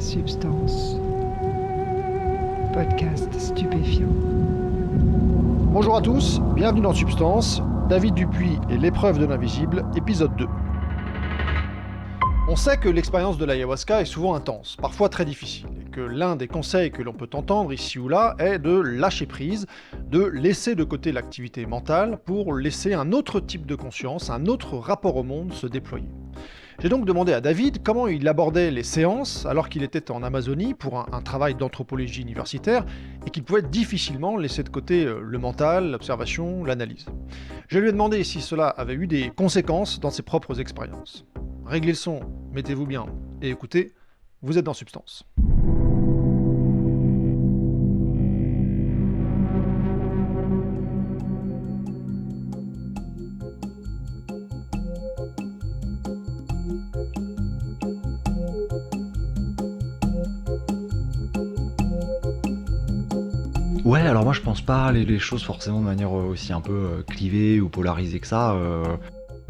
Substance. Podcast stupéfiant. Bonjour à tous, bienvenue dans Substance, David Dupuis et l'épreuve de l'invisible, épisode 2. On sait que l'expérience de l'ayahuasca est souvent intense, parfois très difficile, et que l'un des conseils que l'on peut entendre ici ou là est de lâcher prise, de laisser de côté l'activité mentale pour laisser un autre type de conscience, un autre rapport au monde se déployer. J'ai donc demandé à David comment il abordait les séances alors qu'il était en Amazonie pour un travail d'anthropologie universitaire et qu'il pouvait difficilement laisser de côté le mental, l'observation, l'analyse. Je lui ai demandé si cela avait eu des conséquences dans ses propres expériences. Réglez le son, mettez-vous bien et écoutez, vous êtes dans Substance. Ouais, alors moi je pense pas les choses forcément de manière aussi un peu clivée ou polarisée que ça.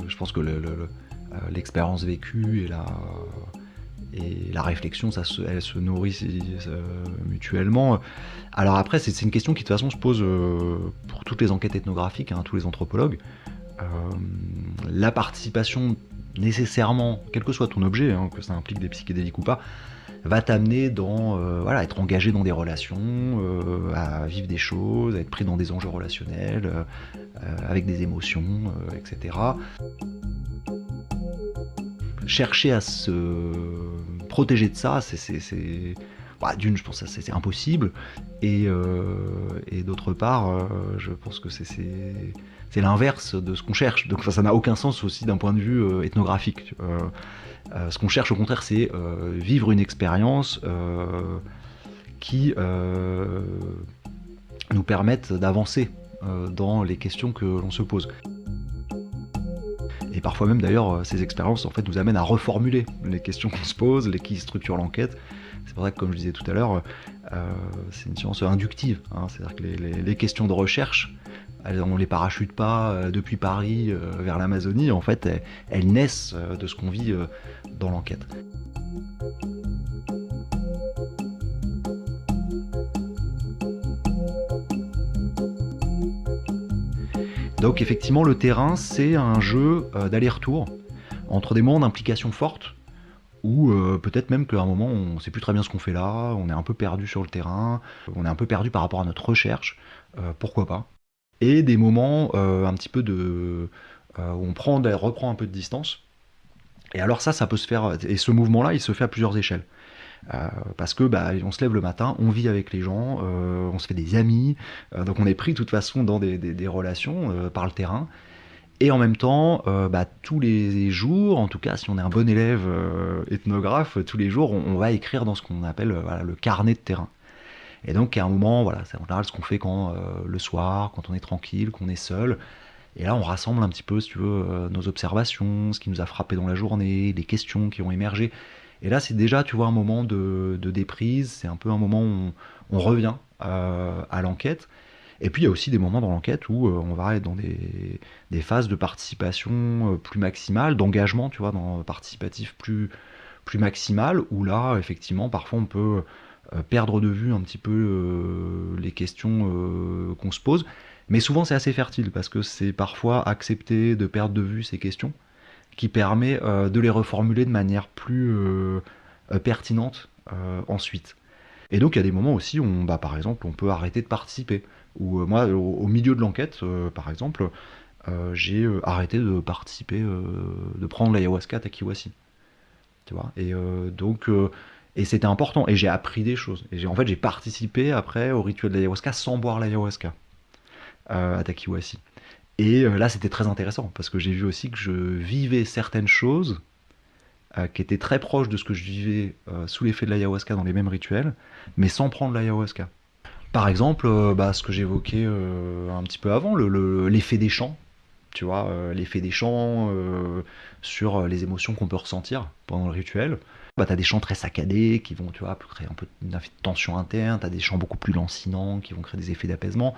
Je pense que l'expérience vécue et la réflexion, elles se nourrissent mutuellement. Alors après, c'est une question qui de toute façon se pose pour toutes les enquêtes ethnographiques, hein, tous les anthropologues. La participation nécessairement, quel que soit ton objet, hein, que ça implique des psychédéliques ou pas, va t'amener dans être engagé dans des relations, à vivre des choses, à être pris dans des enjeux relationnels, avec des émotions, etc. Chercher à se protéger de ça, d'une, je pense que c'est impossible, et d'autre part, je pense que c'est l'inverse de ce qu'on cherche. Donc ça n'a aucun sens aussi d'un point de vue ethnographique. Ce qu'on cherche au contraire, c'est vivre une expérience qui nous permette d'avancer dans les questions que l'on se pose. Et parfois même d'ailleurs, ces expériences en fait nous amènent à reformuler les questions qu'on se pose, qui structurent l'enquête. C'est pour ça que, comme je disais tout à l'heure, c'est une science inductive, hein. C'est-à-dire que les questions de recherche, on ne les parachute pas depuis Paris vers l'Amazonie, en fait, elles naissent de ce qu'on vit dans l'enquête. Donc effectivement, le terrain, c'est un jeu d'aller-retour entre des moments d'implication forte, ou peut-être même qu'à un moment on ne sait plus très bien ce qu'on fait là, on est un peu perdu sur le terrain, on est un peu perdu par rapport à notre recherche, pourquoi pas. Et des moments un petit peu où on reprend un peu de distance. Et alors ça peut se faire, et ce mouvement-là, il se fait à plusieurs échelles. Parce que on se lève le matin, on vit avec les gens, on se fait des amis, donc on est pris de toute façon dans des relations par le terrain. Et en même temps, tous les jours, en tout cas si on est un bon élève ethnographe, tous les jours on va écrire dans ce qu'on appelle le carnet de terrain. Et donc à un moment, c'est en général ce qu'on fait quand le soir, quand on est tranquille, qu'on est seul. Et là on rassemble un petit peu, si tu veux, nos observations, ce qui nous a frappé dans la journée, les questions qui ont émergé. Et là c'est déjà, tu vois, un moment de déprise, c'est un peu un moment où on revient à l'enquête. Et puis il y a aussi des moments dans l'enquête où on va être dans des phases de participation plus maximale, d'engagement, tu vois, participatif plus maximal, où là effectivement parfois on peut perdre de vue un petit peu les questions qu'on se pose. Mais souvent c'est assez fertile, parce que c'est parfois accepter de perdre de vue ces questions qui permet de les reformuler de manière plus pertinente ensuite. Et donc il y a des moments aussi où par exemple on peut arrêter de participer. Ou moi au milieu de l'enquête par exemple, j'ai arrêté de participer, de prendre l'ayahuasca à Takiwasi. Tu vois, et c'était important, et j'ai appris des choses. Et j'ai participé après au rituel de l'ayahuasca sans boire l'ayahuasca à Takiwasi. Et là c'était très intéressant, parce que j'ai vu aussi que je vivais certaines choses qui étaient très proches de ce que je vivais sous l'effet de l'ayahuasca dans les mêmes rituels, mais sans prendre l'ayahuasca. Par exemple, ce que j'évoquais un petit peu avant, l'effet des chants, tu vois, l'effet des chants sur les émotions qu'on peut ressentir pendant le rituel. T'as des chants très saccadés qui vont, tu vois, créer un peu de tension interne, t'as des chants beaucoup plus lancinants qui vont créer des effets d'apaisement.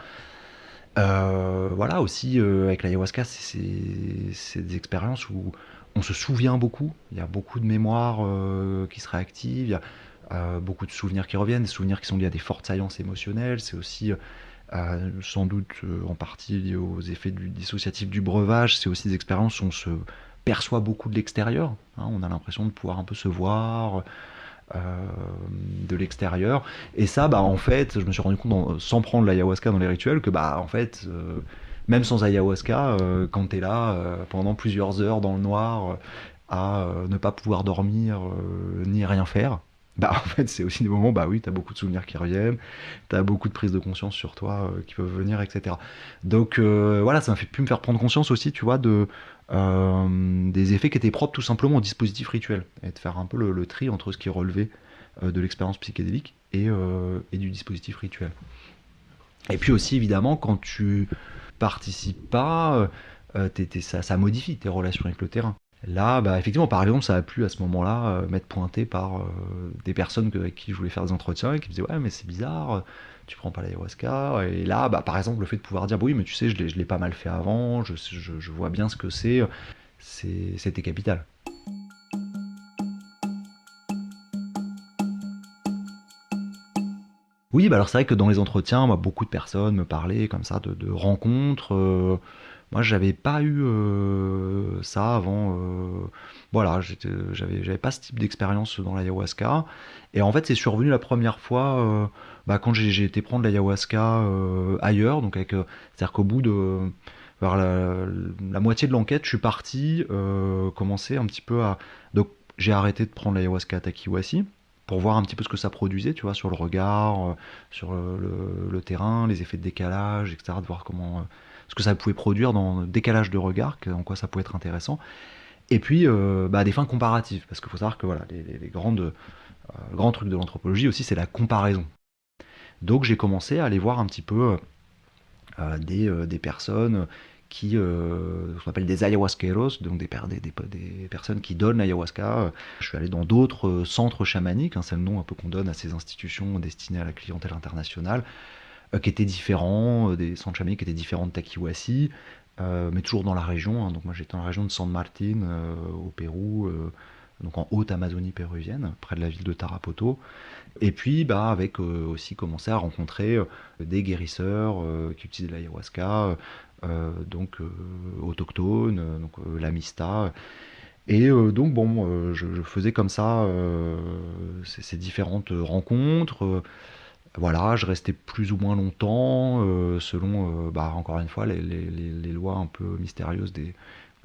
Aussi avec l'ayahuasca, c'est des expériences où on se souvient beaucoup, il y a beaucoup de mémoire qui se réactive, beaucoup de souvenirs qui reviennent, des souvenirs qui sont liés à des fortes saillances émotionnelles. C'est aussi sans doute en partie lié aux effets dissociatifs du breuvage. C'est aussi des expériences où on se perçoit beaucoup de l'extérieur, hein. On a l'impression de pouvoir un peu se voir euh, de l'extérieur. Et ça, en fait, je me suis rendu compte, sans prendre l'ayahuasca dans les rituels, que en fait, même sans ayahuasca, quand tu es là pendant plusieurs heures dans le noir, à ne pas pouvoir dormir ni rien faire, en fait, c'est aussi des moments, oui, tu as beaucoup de souvenirs qui reviennent, tu as beaucoup de prises de conscience sur toi qui peuvent venir, etc. Donc voilà, ça m'a pu me faire prendre conscience aussi, tu vois, des effets qui étaient propres tout simplement au dispositif rituel, et de faire un peu le tri entre ce qui relevait de l'expérience psychédélique et du dispositif rituel. Et puis aussi, évidemment, quand tu participes pas, ça modifie tes relations avec le terrain. Là, effectivement, par exemple, ça a plu à ce moment-là m'être pointé par des personnes avec qui je voulais faire des entretiens et qui me disaient ouais, mais c'est bizarre, tu prends pas l'ayahuasca. Et là, par exemple, le fait de pouvoir dire oui, mais tu sais, je l'ai pas mal fait avant, je vois bien ce que c'était capital. Oui, alors c'est vrai que dans les entretiens, moi, beaucoup de personnes me parlaient comme ça de rencontres. Moi, j'avais pas eu ça avant. Voilà, j'avais pas ce type d'expérience dans l'ayahuasca. Et en fait, c'est survenu la première fois quand j'ai été prendre l'ayahuasca ailleurs. Donc, c'est-à-dire qu'au bout de vers la moitié de l'enquête, je suis parti commencer un petit peu à. Donc, j'ai arrêté de prendre l'ayahuasca à Takiwasi pour voir un petit peu ce que ça produisait, tu vois, sur le regard, sur le terrain, les effets de décalage, etc., de voir ce que ça pouvait produire dans le décalage de regard, en quoi ça pouvait être intéressant. Et puis, des fins comparatives, parce qu'il faut savoir que voilà, les grands trucs de l'anthropologie aussi, c'est la comparaison. Donc j'ai commencé à aller voir un petit peu des personnes qui, ce qu'on appelle des ayahuasqueros, donc des personnes qui donnent l'ayahuasca. Je suis allé dans d'autres centres chamaniques, hein, c'est le nom un peu qu'on donne à ces institutions destinées à la clientèle internationale, qui étaient différents, des centres chamaniques qui étaient différents de Takiwasi, mais toujours dans la région, hein. Donc moi j'étais dans la région de San Martín, au Pérou, donc en haute Amazonie péruvienne, près de la ville de Tarapoto. Et puis avec aussi commencer à rencontrer des guérisseurs qui utilisent l'ayahuasca, donc autochtones, donc l'amista. Et donc je faisais comme ça ces différentes rencontres. Voilà, je restais plus ou moins longtemps, selon, encore une fois, les lois un peu mystérieuses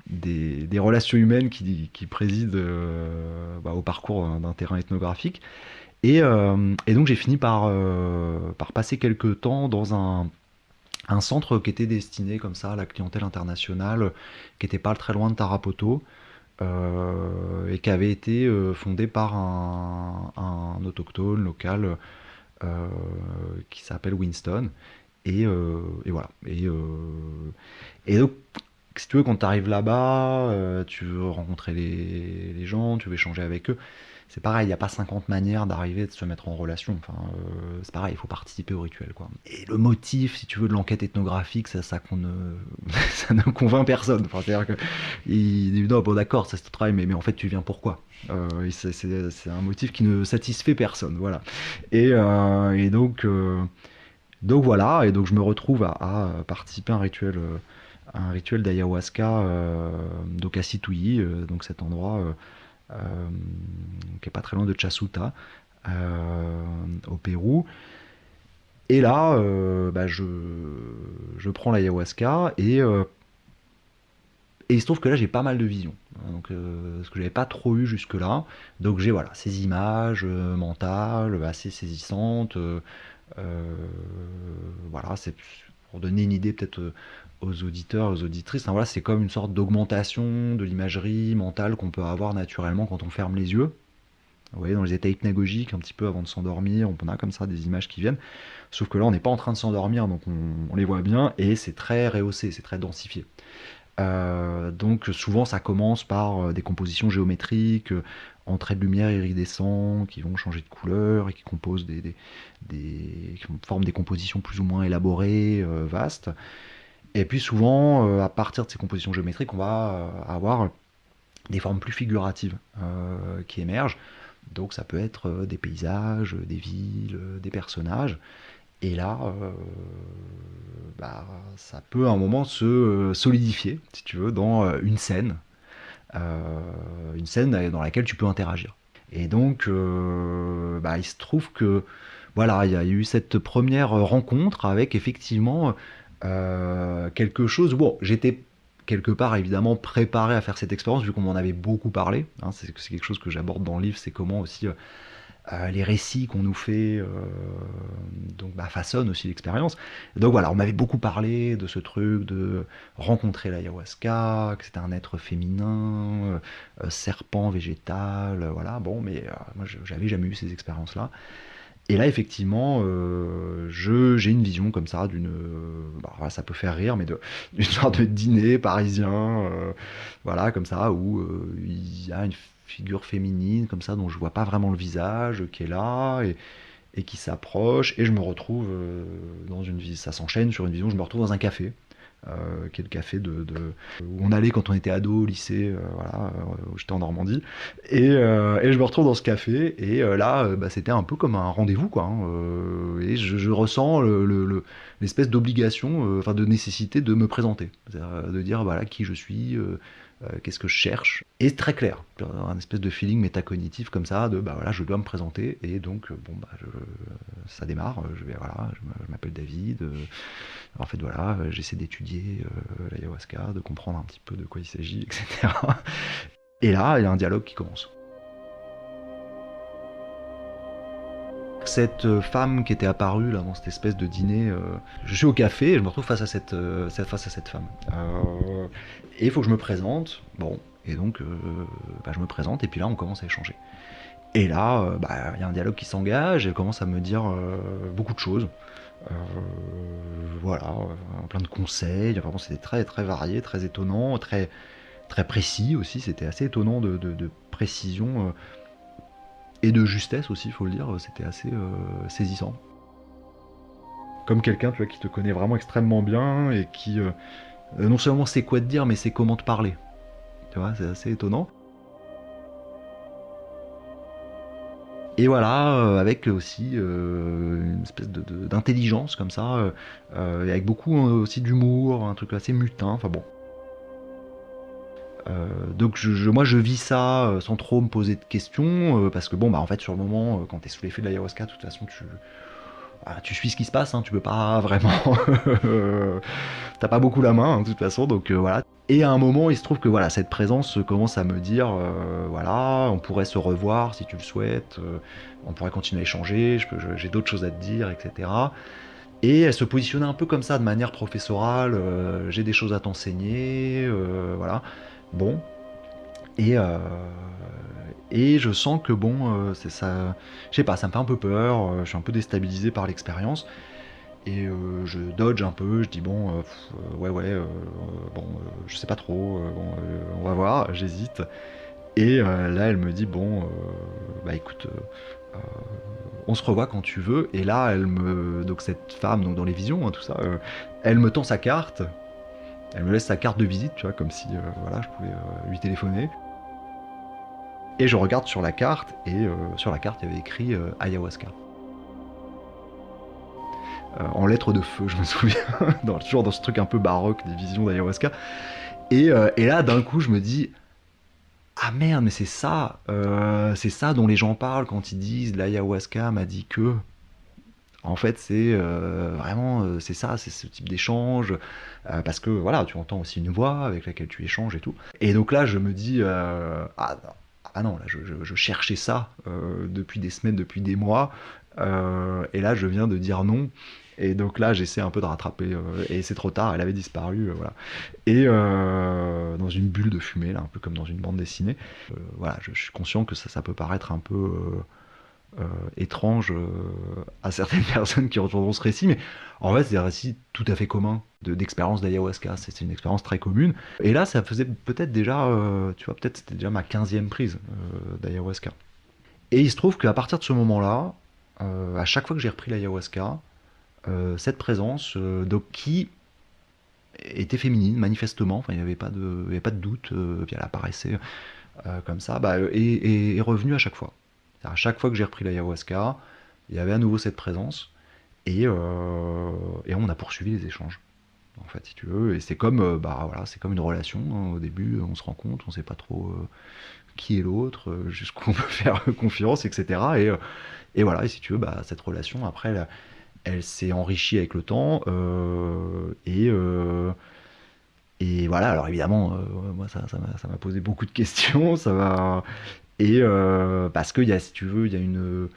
des relations humaines qui président au parcours d'un terrain ethnographique. Et donc j'ai fini par passer quelques temps dans un centre qui était destiné comme ça à la clientèle internationale, qui n'était pas très loin de Tarapoto, et qui avait été fondé par un autochtone local qui s'appelle Winston. Et voilà. Et donc, si tu veux, quand tu arrives là-bas, tu veux rencontrer les gens, tu veux échanger avec eux. C'est pareil, il n'y a pas 50 manières d'arriver, de se mettre en relation. Enfin, c'est pareil, il faut participer au rituel, quoi. Et le motif, si tu veux, de l'enquête ethnographique, ça ça ne convainc personne. Enfin, c'est-à-dire que il dit non, bon d'accord, ça c'est ton travail, mais en fait tu viens pourquoi? C'est un motif qui ne satisfait personne, voilà. Et donc voilà, et donc je me retrouve à participer à un rituel d'ayahuasca, donc à Situyi, donc cet endroit qui est pas très loin de Chasuta, au Pérou. Et là, je prends l'ayahuasca et il se trouve que là j'ai pas mal de visions, donc ce que j'avais pas trop eu jusque là. Donc j'ai voilà ces images mentales assez saisissantes. Voilà, c'est pour donner une idée peut-être aux auditeurs, aux auditrices, hein, voilà, c'est comme une sorte d'augmentation de l'imagerie mentale qu'on peut avoir naturellement quand on ferme les yeux. Vous voyez, dans les états hypnagogiques, un petit peu avant de s'endormir, on a comme ça des images qui viennent. Sauf que là, on n'est pas en train de s'endormir, donc on les voit bien, et c'est très rehaussé, c'est très densifié. Donc souvent, ça commence par des compositions géométriques, en traits de lumière iridescents, qui vont changer de couleur, et qui composent qui forment des compositions plus ou moins élaborées, vastes. Et puis souvent, à partir de ces compositions géométriques, on va avoir des formes plus figuratives qui émergent. Donc ça peut être des paysages, des villes, des personnages. Et là, ça peut à un moment se solidifier, si tu veux, dans une scène dans laquelle tu peux interagir. Et donc, il se trouve que, voilà, il y a eu cette première rencontre avec effectivement quelque chose. Bon, j'étais quelque part évidemment préparé à faire cette expérience vu qu'on m'en avait beaucoup parlé. Hein, c'est quelque chose que j'aborde dans le livre, c'est comment aussi les récits qu'on nous fait façonnent aussi l'expérience. Donc voilà, on m'avait beaucoup parlé de ce truc de rencontrer l'ayahuasca, que c'était un être féminin, serpent végétal, voilà. Bon, mais moi j'avais jamais eu ces expériences-là. Et là, effectivement, j'ai une vision comme ça ça peut faire rire, mais d'une sorte de dîner parisien, voilà, comme ça, où il y a une figure féminine, comme ça, dont je vois pas vraiment le visage, qui est là, et qui s'approche, et je me retrouve ça s'enchaîne sur une vision, je me retrouve dans un café, qui est le café où on allait quand on était ado au lycée, où j'étais en Normandie, et je me retrouve dans ce café, et là, c'était un peu comme un rendez-vous, quoi, hein, et je ressens l'espèce d'obligation, de nécessité de me présenter, c'est-à-dire de dire voilà qui je suis, qu'est-ce que je cherche, et c'est très clair, un espèce de feeling métacognitif comme ça, je dois me présenter, et donc ça démarre, je m'appelle David, en fait voilà, j'essaie d'étudier l'ayahuasca, de comprendre un petit peu de quoi il s'agit, etc. Et là, il y a un dialogue qui commence. Cette femme qui était apparue là, dans cette espèce de dîner, je suis au café et je me retrouve face à cette femme. Et il faut que je me présente, bon, et donc je me présente et puis là on commence à échanger. Et là, il y a un dialogue qui s'engage, elle commence à me dire beaucoup de choses. Plein de conseils, vraiment c'était très très varié, très étonnant, très, très précis aussi, c'était assez étonnant de précision et de justesse aussi, il faut le dire, c'était assez saisissant. Comme quelqu'un tu vois, qui te connaît vraiment extrêmement bien et qui non seulement sait quoi te dire, mais sait comment te parler. Tu vois, c'est assez étonnant. Et voilà, avec aussi une espèce d'intelligence comme ça, et avec beaucoup aussi d'humour, un truc assez mutin, enfin bon. Donc moi je vis ça sans trop me poser de questions, parce que en fait sur le moment, quand t'es sous l'effet de l'ayahuasca, de toute façon tu suis ce qui se passe, hein, tu peux pas vraiment... T'as pas beaucoup la main, hein, de toute façon, donc voilà. Et à un moment, il se trouve que voilà, cette présence commence à me dire, voilà, on pourrait se revoir si tu le souhaites, on pourrait continuer à échanger, j'ai d'autres choses à te dire, etc. Et elle se positionnait un peu comme ça, de manière professorale, j'ai des choses à t'enseigner, voilà. Bon, et, euh, et je sens que c'est ça, je sais pas, ça me fait un peu peur, je suis un peu déstabilisé par l'expérience. Et je dodge un peu, je dis je sais pas trop, on va voir, j'hésite. Et là elle me dit écoute, on se revoit quand tu veux. Et là donc cette femme, donc dans les visions, hein, tout ça, elle me tend sa carte, elle me laisse sa carte de visite, tu vois, comme si je pouvais lui téléphoner. Et je regarde sur la carte, et sur la carte il y avait écrit ayahuasca. En lettres de feu, je me souviens, toujours dans ce truc un peu baroque des visions d'ayahuasca. Et là, d'un coup, je me dis, ah merde, mais c'est ça dont les gens parlent quand ils disent l'ayahuasca m'a dit que. En fait, c'est vraiment, c'est ça, c'est ce type d'échange, parce que voilà, tu entends aussi une voix avec laquelle tu échanges et tout. Et donc là, je me dis, ah non, là, je cherchais ça depuis des semaines, depuis des mois, et là, je viens de dire non. Et donc là, j'essaie un peu de rattraper, et c'est trop tard, elle avait disparu, voilà. Et dans une bulle de fumée, là, un peu comme dans une bande dessinée. Voilà, je suis conscient que ça peut paraître un peu étrange à certaines personnes qui entendront ce récit, mais en fait, c'est un récit tout à fait commun d'expérience d'ayahuasca. C'est une expérience très commune. Et là, ça faisait peut-être déjà, tu vois, peut-être c'était déjà ma 15e prise d'ayahuasca. Et il se trouve qu'à partir de ce moment-là, à chaque fois que j'ai repris l'ayahuasca, cette présence, donc qui était féminine manifestement, enfin il n'y avait pas de doute, puis elle apparaissait comme ça, est revenue à chaque fois. À chaque fois que j'ai repris l'ayahuasca, il y avait à nouveau cette présence, et on a poursuivi les échanges. En fait, si tu veux, et c'est comme, voilà, c'est comme une relation. Au début, on se rend compte, on sait pas trop qui est l'autre, jusqu'où on peut faire confiance, etc. Et voilà, et si tu veux, cette relation, après, elle s'est enrichie avec le temps, et voilà. Alors évidemment, moi, ça m'a posé beaucoup de questions, ça va, et parce qu'il y a, si tu veux, il y a une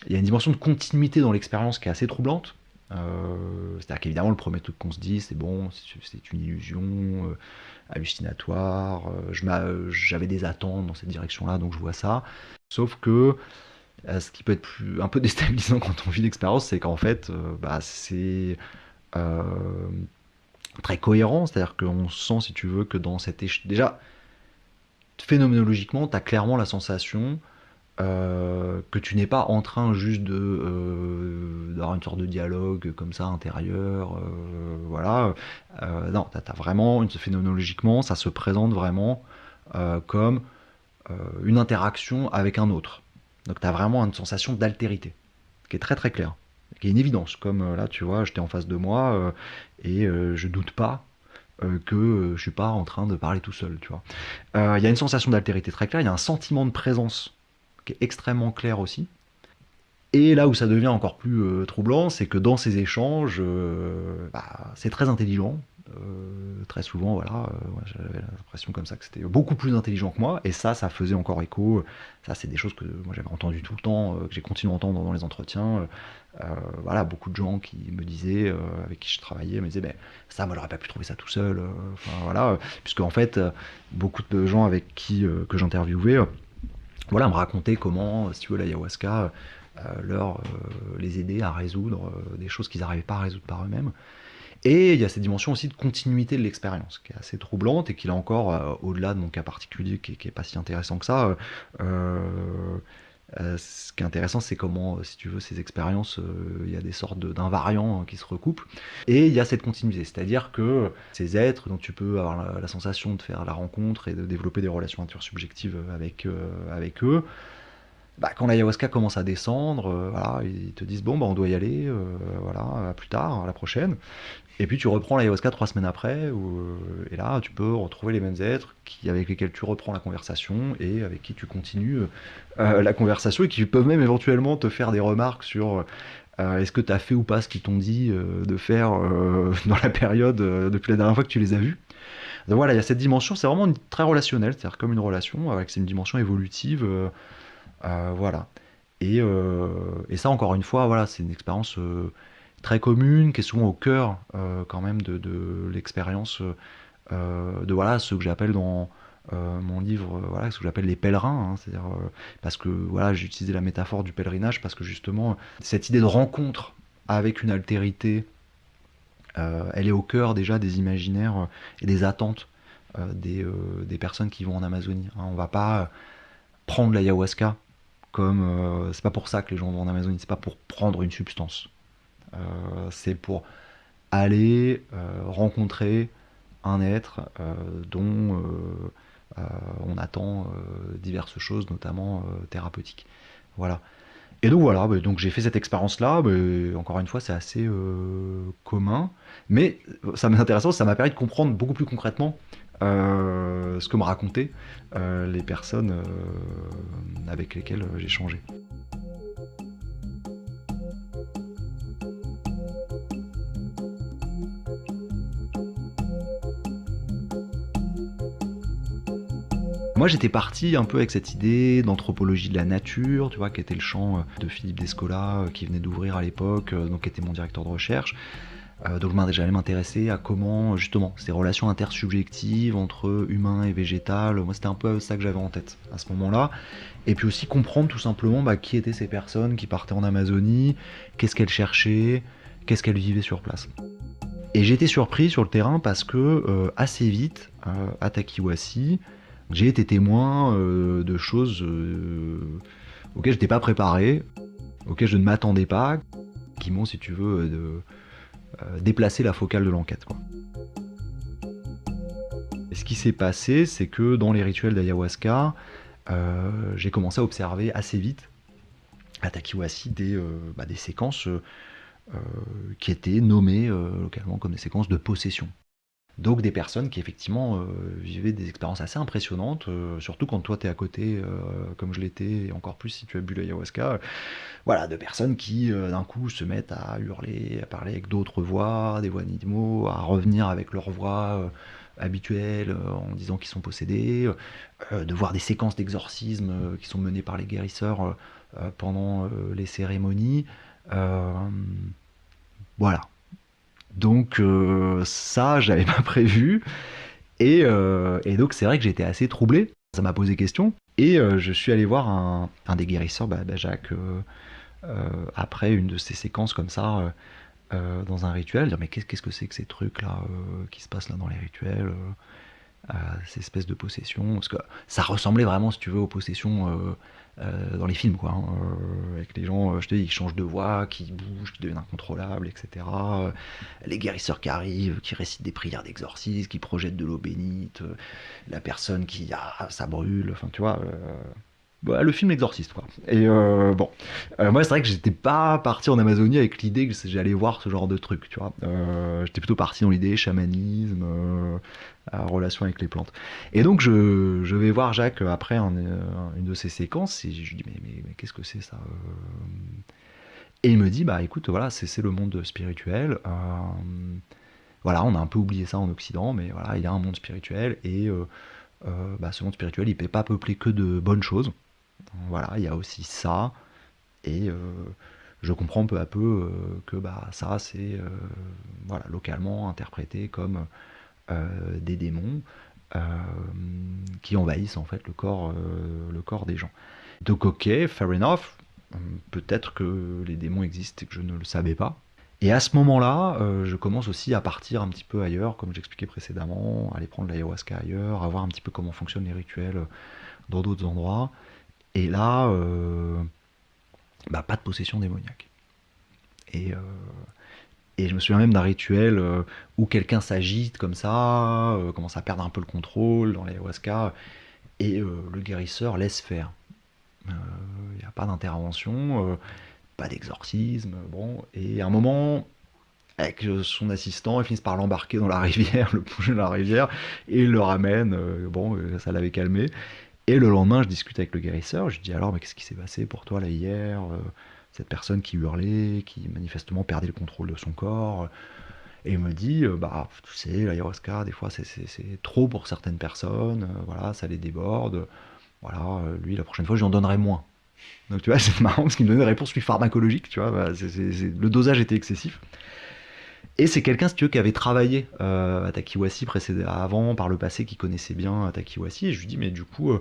dimension de continuité dans l'expérience qui est assez troublante. C'est-à-dire qu'évidemment, le premier truc qu'on se dit, c'est bon, c'est une illusion hallucinatoire. J'avais des attentes dans cette direction-là, donc je vois ça. Sauf que ce qui peut être un peu déstabilisant quand on vit l'expérience, c'est qu'en fait, c'est euh, très cohérent. C'est-à-dire qu'on sent, si tu veux, que dans cette déjà, phénoménologiquement, tu as clairement la sensation que tu n'es pas en train juste d'avoir une sorte de dialogue comme ça intérieur, voilà. Non, t'as vraiment, phénoménologiquement, ça se présente vraiment comme une interaction avec un autre. Donc t'as vraiment une sensation d'altérité, qui est très très claire, qui est une évidence, comme là, tu vois, j'étais en face de moi, et je doute pas que je suis pas en train de parler tout seul, tu vois. Il y a une sensation d'altérité très claire, il y a un sentiment de présence qui est extrêmement clair aussi. Et là où ça devient encore plus troublant, c'est que dans ces échanges, c'est très intelligent. Très souvent, voilà, moi, j'avais l'impression comme ça que c'était beaucoup plus intelligent que moi, et ça faisait encore écho. Ça, c'est des choses que moi j'avais entendues tout le temps, que j'ai continué à entendre dans les entretiens. Voilà, beaucoup de gens qui me disaient, avec qui je travaillais, me disaient, ça, moi, j'aurais pas pu trouver ça tout seul. Enfin voilà, puisque en fait, beaucoup de gens avec qui que j'interviewais, voilà, me racontaient comment, si tu veux, l'ayahuasca les aider à résoudre des choses qu'ils n'arrivaient pas à résoudre par eux-mêmes. Et il y a cette dimension aussi de continuité de l'expérience, qui est assez troublante, et qui, là encore, au-delà de mon cas particulier, qui est pas si intéressant que ça, ce qui est intéressant, c'est comment, si tu veux, ces expériences, il y a des sortes d'invariants qui se recoupent, et il y a cette continuité, c'est-à-dire que ces êtres dont tu peux avoir la sensation de faire la rencontre et de développer des relations intersubjectives avec eux, quand l'ayahuasca commence à descendre, voilà, ils te disent bon, on doit y aller, voilà, à plus tard, à la prochaine. Et puis tu reprends l'ayahuasca 3 semaines après, et là tu peux retrouver les mêmes êtres avec lesquels tu reprends la conversation, et avec qui tu continues la conversation, et qui peuvent même éventuellement te faire des remarques sur est-ce que tu as fait ou pas ce qu'ils t'ont dit de faire dans la période depuis la dernière fois que tu les as vus. Donc voilà, il y a cette dimension, c'est vraiment très relationnel, c'est-à-dire comme une relation, avec c'est une dimension évolutive. Voilà. Et ça, encore une fois, voilà, c'est une expérience très commune, qui est souvent au cœur quand même de l'expérience de voilà, ce que j'appelle dans mon livre, voilà, ce que j'appelle les pèlerins, hein, c'est-à-dire parce que voilà, j'ai utilisé la métaphore du pèlerinage parce que justement cette idée de rencontre avec une altérité, elle est au cœur déjà des imaginaires et des attentes des personnes qui vont en Amazonie, hein. On va pas prendre l'ayahuasca comme c'est pas pour ça que les gens vont en Amazonie, c'est pas pour prendre une substance. C'est pour aller rencontrer un être dont on attend diverses choses, notamment thérapeutiques. Voilà. Et donc voilà, donc j'ai fait cette expérience-là, encore une fois c'est assez commun, mais ça m'intéresse, ça m'a permis de comprendre beaucoup plus concrètement ce que me racontaient les personnes avec lesquelles j'ai changé. Moi j'étais parti un peu avec cette idée d'anthropologie de la nature, tu vois, qui était le champ de Philippe Descola, qui venait d'ouvrir à l'époque, donc qui était mon directeur de recherche. Donc j'allais m'intéresser à comment justement ces relations intersubjectives entre humain et végétal, moi c'était un peu ça que j'avais en tête à ce moment-là. Et puis aussi comprendre tout simplement qui étaient ces personnes qui partaient en Amazonie, qu'est-ce qu'elles cherchaient, qu'est-ce qu'elles vivaient sur place. Et j'ai été surpris sur le terrain parce que assez vite, à Takiwasi, j'ai été témoin de choses auxquelles je n'étais pas préparé, auxquelles je ne m'attendais pas, qui m'ont, si tu veux, déplacer la focale de l'enquête, quoi. Et ce qui s'est passé, c'est que dans les rituels d'ayahuasca, j'ai commencé à observer assez vite à Takiwasi des séquences qui étaient nommées localement comme des séquences de possession. Donc des personnes qui effectivement vivaient des expériences assez impressionnantes, surtout quand toi t'es à côté, comme je l'étais, et encore plus si tu as bu l'ayahuasca, voilà, de personnes qui d'un coup se mettent à hurler, à parler avec d'autres voix, des voix d'animaux, à revenir avec leur voix habituelle en disant qu'ils sont possédés, de voir des séquences d'exorcisme qui sont menées par les guérisseurs pendant les cérémonies. Euh, voilà. Donc ça, je l'avais pas prévu. Et donc c'est vrai que j'étais assez troublé. Ça m'a posé question. Et je suis allé voir un des guérisseurs, Jacques, après une de ces séquences comme ça, dans un rituel, dire mais qu'est-ce que c'est que ces trucs-là qui se passent là dans les rituels, ces espèces de possessions. Parce que ça ressemblait vraiment, si tu veux, aux possessions dans les films, quoi. Hein, avec les gens, je te dis, qui changent de voix, qui bougent, qui deviennent incontrôlables, etc. Les guérisseurs qui arrivent, qui récitent des prières d'exorcisme, qui projettent de l'eau bénite, la personne qui, ça brûle, enfin, tu vois. Le film L'Exorciste, quoi. Et moi c'est vrai que j'étais pas parti en Amazonie avec l'idée que j'allais voir ce genre de truc, tu vois. J'étais plutôt parti dans l'idée chamanisme, relation avec les plantes. Et donc je vais voir Jacques après une de ces séquences et je lui dis mais qu'est-ce que c'est ça Et il me dit bah écoute voilà c'est le monde spirituel. Voilà on a un peu oublié ça en Occident mais voilà il y a un monde spirituel et ce monde spirituel il n'est pas peuplé que de bonnes choses. Voilà, il y a aussi ça, et je comprends peu à peu que ça, c'est localement interprété comme des démons euh, qui envahissent en fait le corps des gens. Donc ok, fair enough, peut-être que les démons existent et que je ne le savais pas. Et à ce moment-là, je commence aussi à partir un petit peu ailleurs, comme j'expliquais précédemment, aller prendre l'ayahuasca ailleurs, à voir un petit peu comment fonctionnent les rituels dans d'autres endroits. Et là, pas de possession démoniaque. Et je me souviens même d'un rituel où quelqu'un s'agite comme ça, commence à perdre un peu le contrôle dans l'ayahuasca, et le guérisseur laisse faire. Il n'y a pas d'intervention, pas d'exorcisme, bon. Et à un moment, avec son assistant, ils finissent par l'embarquer dans la rivière, le plonger dans la rivière, et il le ramène, ça l'avait calmé. Et le lendemain, je discute avec le guérisseur, je lui dis alors, mais qu'est-ce qui s'est passé pour toi là hier cette personne qui hurlait, qui manifestement perdait le contrôle de son corps. Et il me dit, tu sais, l'ayahuasca, des fois, c'est trop pour certaines personnes, voilà, ça les déborde. Voilà, lui, la prochaine fois, je lui en donnerai moins. Donc tu vois, c'est marrant parce qu'il me donnait des réponses plus pharmacologiques, tu vois, le dosage était excessif. Et c'est quelqu'un, si tu veux, qui avait travaillé à Takiwasi avant, par le passé, qui connaissait bien Takiwasi. Et je lui dis, mais du coup,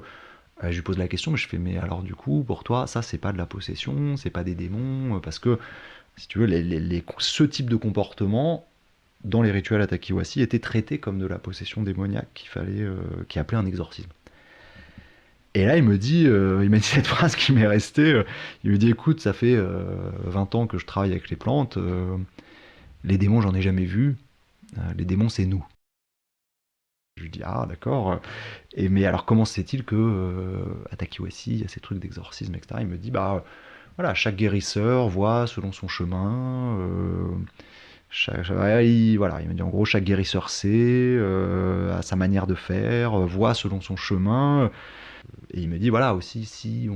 je lui pose la question, mais je fais, mais alors du coup, pour toi, ça, c'est pas de la possession, c'est pas des démons, parce que, si tu veux, ce type de comportement, dans les rituels à Takiwasi, était traité comme de la possession démoniaque qui appelait un exorcisme. Et là, il m'a dit cette phrase qui m'est restée. Il me dit, écoute, ça fait 20 ans que je travaille avec les plantes. Les démons, j'en ai jamais vu. Les démons, c'est nous. Je lui dis, ah, d'accord. Mais alors, comment se fait-il que à Takiwasi, il y a ces trucs d'exorcisme, etc. Il me dit, voilà, chaque guérisseur voit selon son chemin. Il me dit, en gros, chaque guérisseur sait, a sa manière de faire, voit selon son chemin. Et il me dit, voilà, aussi, si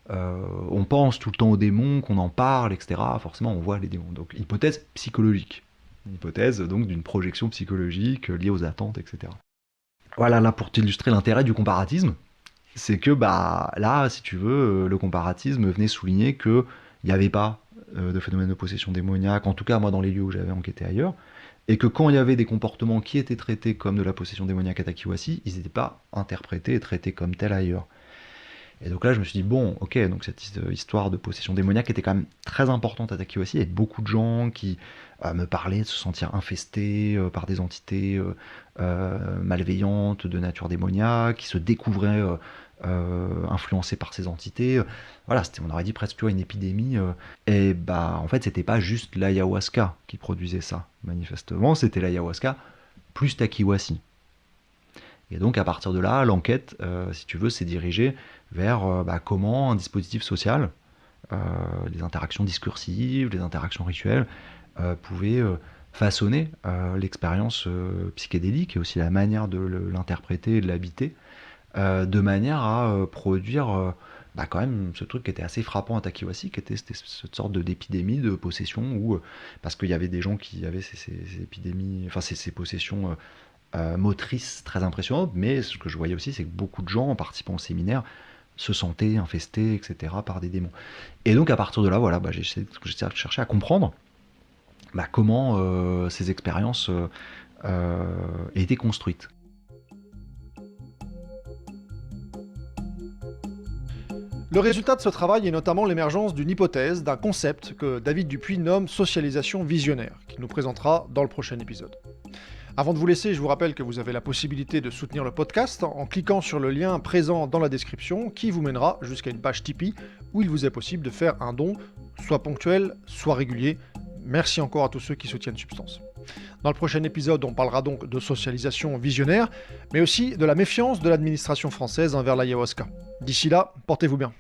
on pense tout le temps aux démons, qu'on en parle, etc., forcément, on voit les démons. Donc, hypothèse psychologique. Une hypothèse, donc, d'une projection psychologique liée aux attentes, etc. Voilà, là, pour t'illustrer l'intérêt du comparatisme, c'est que, là, si tu veux, le comparatisme venait souligner qu'il n'y avait pas de phénomène de possession démoniaque, en tout cas, moi, dans les lieux où j'avais enquêté ailleurs, et que quand il y avait des comportements qui étaient traités comme de la possession démoniaque à Takiwasi, ils n'étaient pas interprétés et traités comme tels ailleurs. Et donc là, je me suis dit, bon, ok, donc cette histoire de possession démoniaque était quand même très importante à Takiwasi. Il y avait beaucoup de gens qui me parlaient de se sentir infestés par des entités malveillantes de nature démoniaque, qui se découvraient influencés par ces entités. Voilà, on aurait dit presque une épidémie. Et en fait, c'était pas juste l'ayahuasca qui produisait ça, manifestement, c'était l'ayahuasca plus Takiwasi. Et donc à partir de là, l'enquête, si tu veux, s'est dirigée vers comment un dispositif social, les interactions discursives, les interactions rituelles, pouvaient façonner l'expérience psychédélique et aussi la manière de l'interpréter et de l'habiter, de manière à produire quand même ce truc qui était assez frappant à Takiwasi, qui était cette sorte d'épidémie de possession, où, parce qu'il y avait des gens qui avaient ces épidémies, enfin ces possessions motrices très impressionnantes, mais ce que je voyais aussi, c'est que beaucoup de gens, en participant au séminaire, se sentaient infestés, etc., par des démons. Et donc à partir de là, voilà, j'ai essayé de chercher à comprendre comment ces expériences étaient construites. Le résultat de ce travail est notamment l'émergence d'une hypothèse, d'un concept que David Dupuy nomme socialisation visionnaire, qu'il nous présentera dans le prochain épisode. Avant de vous laisser, je vous rappelle que vous avez la possibilité de soutenir le podcast en cliquant sur le lien présent dans la description qui vous mènera jusqu'à une page Tipeee où il vous est possible de faire un don, soit ponctuel, soit régulier. Merci encore à tous ceux qui soutiennent Substance. Dans le prochain épisode, on parlera donc de socialisation visionnaire, mais aussi de la méfiance de l'administration française envers l'ayahuasca. D'ici là, portez-vous bien.